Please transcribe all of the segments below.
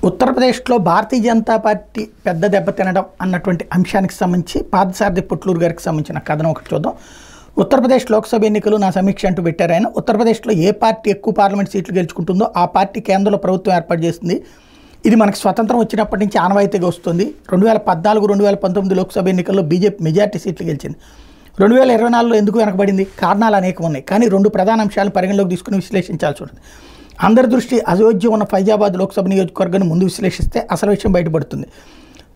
ఉత్తరప్రదేశ్లో భారతీయ జనతా పార్టీ పెద్ద దెబ్బ తినడం అన్నటువంటి అంశానికి సంబంధించి పార్థసారథి పుట్లూరు గారికి సంబంధించిన కథనం ఒకటి చూద్దాం. ఉత్తరప్రదేశ్ లోక్సభ ఎన్నికలు నా సమీక్ష అంటూ పెట్టారు ఆయన. ఉత్తరప్రదేశ్లో ఏ పార్టీ ఎక్కువ పార్లమెంట్ సీట్లు గెలుచుకుంటుందో ఆ పార్టీ కేంద్రంలో ప్రభుత్వం ఏర్పాటు చేస్తుంది. ఇది మనకు స్వతంత్రం వచ్చినప్పటి నుంచి ఆనవాయితీగా వస్తుంది. 2014, 2019 లోక్సభ ఎన్నికల్లో బీజేపీ మెజార్టీ సీట్లు గెలిచింది. 2024లో ఎందుకు వెనకబడింది? కారణాలు అనేకం ఉన్నాయి, కానీ రెండు ప్రధాన అంశాలను పరిగణలోకి తీసుకుని విశ్లేషించాల్సి ఉంటుంది. అందరి దృష్టి అయోధ్య ఉన్న ఫైజాబాద్ లోక్సభ నియోజకవర్గాన్ని ముందు విశ్లేషిస్తే అసలు విషయం బయటపడుతుంది.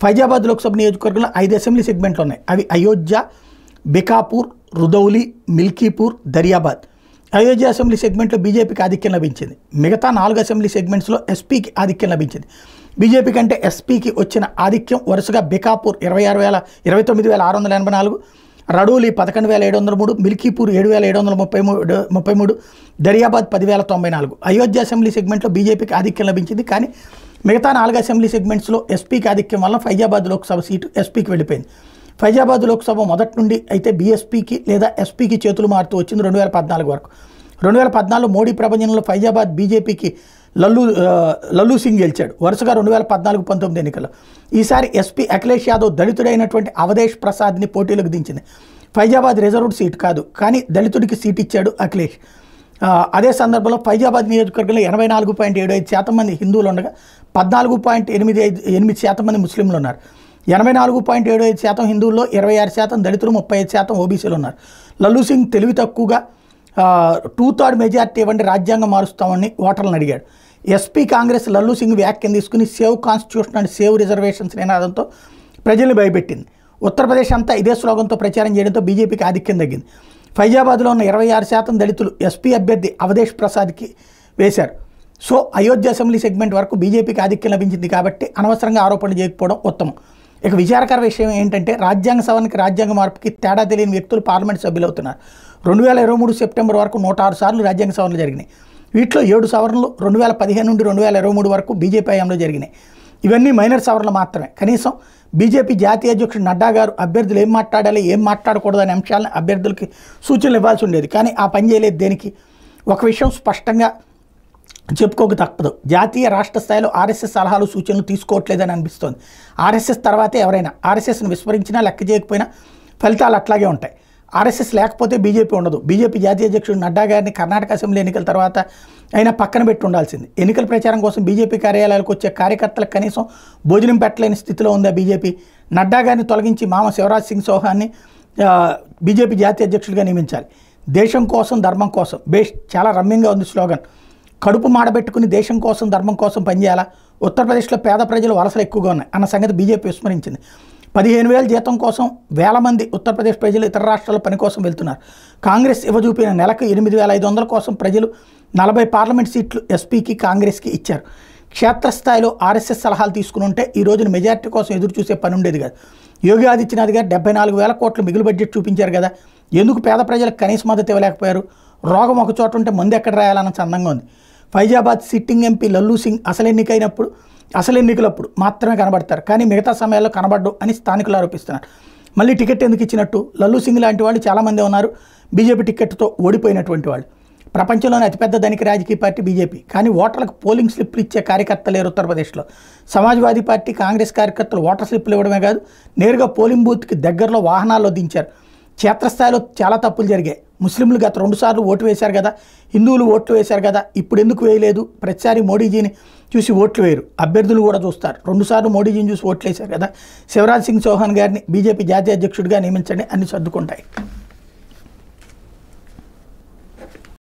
ఫైజాబాద్ లోక్సభ నియోజకవర్గంలో 5 అసెంబ్లీ సెగ్మెంట్లు ఉన్నాయి. అవి అయోధ్య, బికాపూర్, రుదౌలి, మిల్కీపూర్, దరియాబాద్. అయోధ్య అసెంబ్లీ సెగ్మెంట్లో బీజేపీకి ఆధిక్యం లభించింది. మిగతా 4 అసెంబ్లీ సెగ్మెంట్స్లో ఎస్పీకి ఆధిక్యం లభించింది. బీజేపీ కంటే ఎస్పీకి వచ్చిన ఆధిక్యం వరుసగా బికాపూర్ 29,684, రడోలి 11,703, మిల్కీపూర్ 7,733, దరియాబాద్ 10,094. అయోధ్య అసెంబ్లీ సెగ్మెంట్లో బీజేపీకి ఆధిక్యం లభించింది, కానీ మిగతా 4 అసెంబ్లీ సెగ్మెంట్స్లో ఎస్పీకి ఆధిక్యం వల్ల ఫైజాబాద్ లోక్సభ సీటు ఎస్పీకి వెళ్ళిపోయింది. ఫైజాబాద్ లోక్సభ మొదటి నుండి అయితే బీఎస్పీకి లేదా ఎస్పీకి చేతులు మారుతూ వచ్చింది 2014 వరకు. 2014లో మోడీ ప్రభంజనంలో ఫైజాబాద్ బీజేపీకి లల్లూ సింగ్ గెలిచాడు. వరుసగా 2014-19 ఎన్నికల్లో ఈసారి ఎస్పీ అఖిలేష్ యాదవ్ దళితుడైనటువంటి అవధేష్ ప్రసాద్ని పోటీలకు దించింది. ఫైజాబాద్ రిజర్వ్డ్ సీట్ కాదు, కానీ దళితుడికి సీట్ ఇచ్చాడు అఖిలేష్. అదే సందర్భంలో ఫైజాబాద్ నియోజకవర్గంలో 84.75% మంది హిందువులు ఉండగా 14.85% మంది ముస్లింలు ఉన్నారు. 84.75% హిందువుల్లో 26% దళితులు, 35% ఓబీసీలు ఉన్నారు. లల్లూ సింగ్ తెలివి తక్కువగా 2/3 మెజార్టీ ఇవ్వండి, రాజ్యాంగం మారుస్తామని ఓటర్లను అడిగాడు. ఎస్పీ కాంగ్రెస్ లల్లూ సింగ్ వ్యాఖ్యను తీసుకుని save constitution and save reservations నినాదంతో ప్రజల్ని భయపెట్టింది. ఉత్తరప్రదేశ్ అంతా ఇదే స్లోగన్తో ప్రచారం చేయడంతో బీజేపీకి ఆధిక్యం తగ్గింది. ఫైజాబాద్లో ఉన్న 26% దళితులు ఎస్పీ అభ్యర్థి అవధేష్ ప్రసాద్కి వేశారు. సో అయోధ్య అసెంబ్లీ సెగ్మెంట్ వరకు బీజేపీకి ఆధిక్యం లభించింది కాబట్టి అనవసరంగా ఆరోపణలు చేయకపోవడం ఉత్తమం. ఇక విచారకర విషయం ఏంటంటే రాజ్యాంగ సవరణకి రాజ్యాంగ మార్పుకి తేడా తెలియని వ్యక్తులు పార్లమెంట్ సభ్యులు అవుతున్నారు. 2023 సెప్టెంబర్ వరకు 106 సార్లు రాజ్యాంగ సవరణలు జరిగినాయి. వీటిలో 7 సవరణలు 2015 నుండి 2023 వరకు బీజేపీ హయాంలో జరిగినాయి. ఇవన్నీ మైనర్ సవరణలు మాత్రమే. కనీసం బీజేపీ జాతీయ అధ్యక్షుడు నడ్డా గారు అభ్యర్థులు ఏం మాట్లాడాలి, ఏం మాట్లాడకూడదు అనే అంశాలను అభ్యర్థులకి సూచనలు ఇవ్వాల్సి ఉండేది, కానీ ఆ పని చేయలేదు. దేనికి? ఒక విషయం స్పష్టంగా చెప్పుకోక తప్పదు. జాతీయ రాష్ట్ర స్థాయిలో ఆర్ఎస్ఎస్ సలహాలు సూచనలు తీసుకోవట్లేదని అనిపిస్తోంది. ఆర్ఎస్ఎస్ తర్వాతే ఎవరైనా. ఆర్ఎస్ఎస్ను విస్మరించినా లెక్క చేయకపోయినా ఫలితాలు అట్లాగే ఉంటాయి. ఆర్ఎస్ఎస్ లేకపోతే బీజేపీ ఉండదు. బీజేపీ జాతీయ అధ్యక్షుడు నడ్డా గారిని కర్ణాటక అసెంబ్లీ ఎన్నికల తర్వాత అయినా పక్కన పెట్టి ఉండాల్సింది. ఎన్నికల ప్రచారం కోసం బీజేపీ కార్యాలయాలకు వచ్చే కార్యకర్తలకు కనీసం భోజనం పెట్టలేని స్థితిలో ఉందా బీజేపీ? నడ్డా గారిని తొలగించి మామ శివరాజ్ సింగ్ చౌహాన్ని బీజేపీ జాతీయ అధ్యక్షుడిగా నియమించాలి. దేశం కోసం ధర్మం కోసం. బేష్, చాలా రమ్యంగా ఉంది స్లోగన్. కడుపు మాడబెట్టుకుని దేశం కోసం ధర్మం కోసం పనిచేయాలా? ఉత్తరప్రదేశ్లో పేద ప్రజలు వలసలు ఎక్కువగా ఉన్నాయి అన్న సంగతి బీజేపీ విస్మరించింది. 15,000 జీతం కోసం వేల మంది ఉత్తరప్రదేశ్ ప్రజలు ఇతర రాష్ట్రాల పని కోసం వెళ్తున్నారు. కాంగ్రెస్ ఇవ్వజూపిన నెలకు 8,500 కోసం ప్రజలు 40 పార్లమెంట్ సీట్లు ఎస్పీకి, కాంగ్రెస్కి ఇచ్చారు. క్షేత్రస్థాయిలో ఆర్ఎస్ఎస్ సలహాలు తీసుకుని ఉంటే ఈ రోజున మెజార్టీ కోసం ఎదురు చూసే పని ఉండేది కాదు. యోగి ఆదిత్యనాథ్ గారు 74,000 కోట్ల మిగులు బడ్జెట్ చూపించారు కదా, ఎందుకు పేద ప్రజలకు కనీస మద్దతు ఇవ్వలేకపోయారు? రోగం ఒక చోట ఉంటే మందు ఎక్కడ రాయాలన్న చందంగా ఉంది. ఫైజాబాద్ సిట్టింగ్ ఎంపీ లల్లూ సింగ్ అసలు ఎన్నికలప్పుడు మాత్రమే కనబడతారు, కానీ మిగతా సమయాల్లో కనబడ్డు అని స్థానికులు ఆరోపిస్తున్నారు. మళ్ళీ టికెట్ ఎందుకు ఇచ్చినట్టు? లల్లూ సింగ్ లాంటి వాళ్ళు చాలామంది ఉన్నారు బీజేపీ టికెట్తో ఓడిపోయినటువంటి వాళ్ళు. ప్రపంచంలోనే అతిపెద్ద ధనిక రాజకీయ పార్టీ బీజేపీ, కానీ ఓటర్లకు పోలింగ్ స్లిప్లు ఇచ్చే కార్యకర్తలు లేరు ఉత్తరప్రదేశ్లో. సమాజ్వాదీ పార్టీ, కాంగ్రెస్ కార్యకర్తలు ఓటర్ స్లిప్లు ఇవ్వడమే కాదు, నేరుగా పోలింగ్ బూత్కి దగ్గరలో వాహనాల్లో దించారు. క్షేత్రస్థాయిలో చాలా తప్పులు జరిగాయి. ముస్లింలు గత 2 సార్లు ఓటు వేశారు కదా, హిందువులు ఓట్లు వేశారు కదా, ఇప్పుడు ఎందుకు వేయలేదు? ప్రతిసారి మోడీజీని చూసి ఓట్లు వేయరు, అభ్యర్థులు కూడా చూస్తారు. 2 సార్లు మోడీజీని చూసి ఓట్లు వేశారు కదా, శివరాజ్ సింగ్ చౌహాన్ గారిని బీజేపీ జాతీయ అధ్యక్షుడిగా నియమించండి, అన్ని సర్దుకుంటాయి.